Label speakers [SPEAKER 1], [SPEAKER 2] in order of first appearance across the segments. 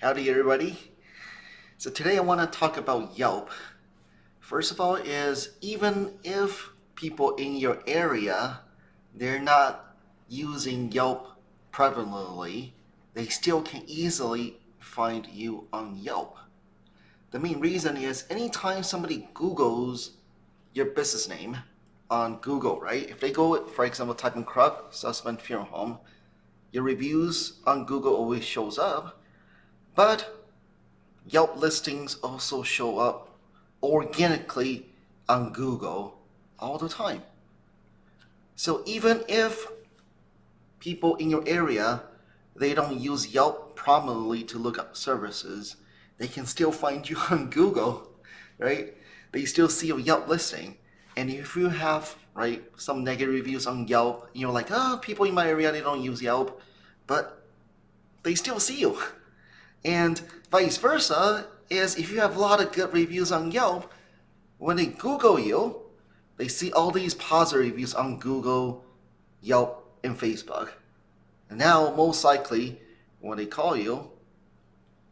[SPEAKER 1] Howdy everybody. So today I want to talk about Yelp. First of all is even if people in your area, they're not using Yelp prevalently, they still can easily find you on Yelp. The main reason is anytime somebody Googles your business name on Google, right? If they go, for example, type in Krug Sussman Funeral Home, your reviews on Google always shows up, but Yelp listings also show up organically on Google all the time. So even if people in your area, they don't use Yelp prominently to look up services, they can still find you on Google, right? They still see a Yelp listing. And if you have, right, some negative reviews on Yelp, you're like, people in my area, they don't use Yelp, but they still see you. And vice versa is if you have a lot of good reviews on Yelp, when they Google you, they see all these positive reviews on Google, Yelp, and Facebook. And now, most likely, when they call you,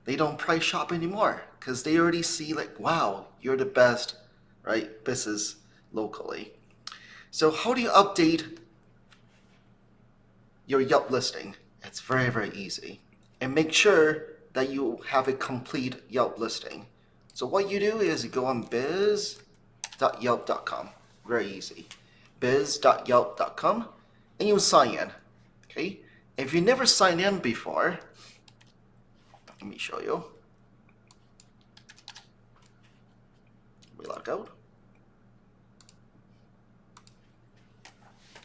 [SPEAKER 1] they don't price shop anymore because they already see like, wow, you're the best, right, business locally. So how do you update your Yelp listing? It's very, very easy. And make sure that you have a complete Yelp listing. So what you do is you go on biz.yelp.com. Very easy. biz.yelp.com and you sign in. Okay? If you never signed in before, let me show you. We log out.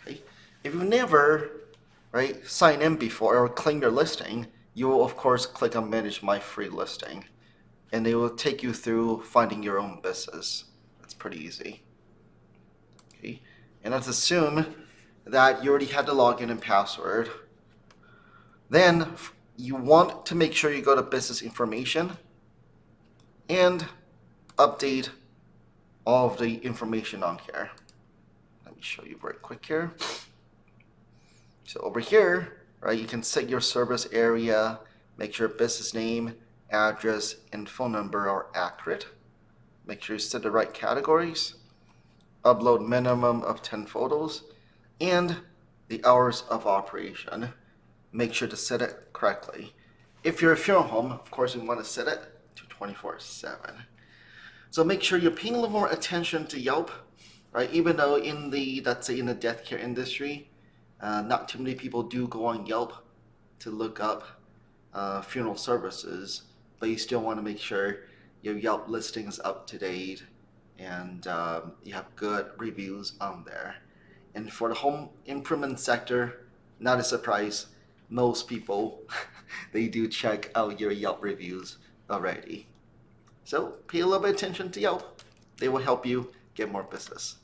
[SPEAKER 1] Okay? If you've never, right, signed in before or claimed your listing, you will of course click on manage my free listing and they will take you through finding your own business. It's pretty easy. Okay, and let's assume that you already had the login and password. Then you want to make sure you go to business information and update all of the information on here. Let me show you very quick here. So over here, right, you can set your service area, make sure business name, address, and phone number are accurate. Make sure you set the right categories, upload minimum of 10 photos, and the hours of operation. Make sure to set it correctly. If you're a funeral home, of course, you want to set it to 24/7. So make sure you're paying a little more attention to Yelp, right? Even though in the, let's say in the death care industry, not too many people do go on Yelp to look up funeral services, but you still want to make sure your Yelp listing is up to date and you have good reviews on there. And for the home improvement sector, not a surprise, most people, they do check out your Yelp reviews already. So pay a little bit of attention to Yelp. They will help you get more business.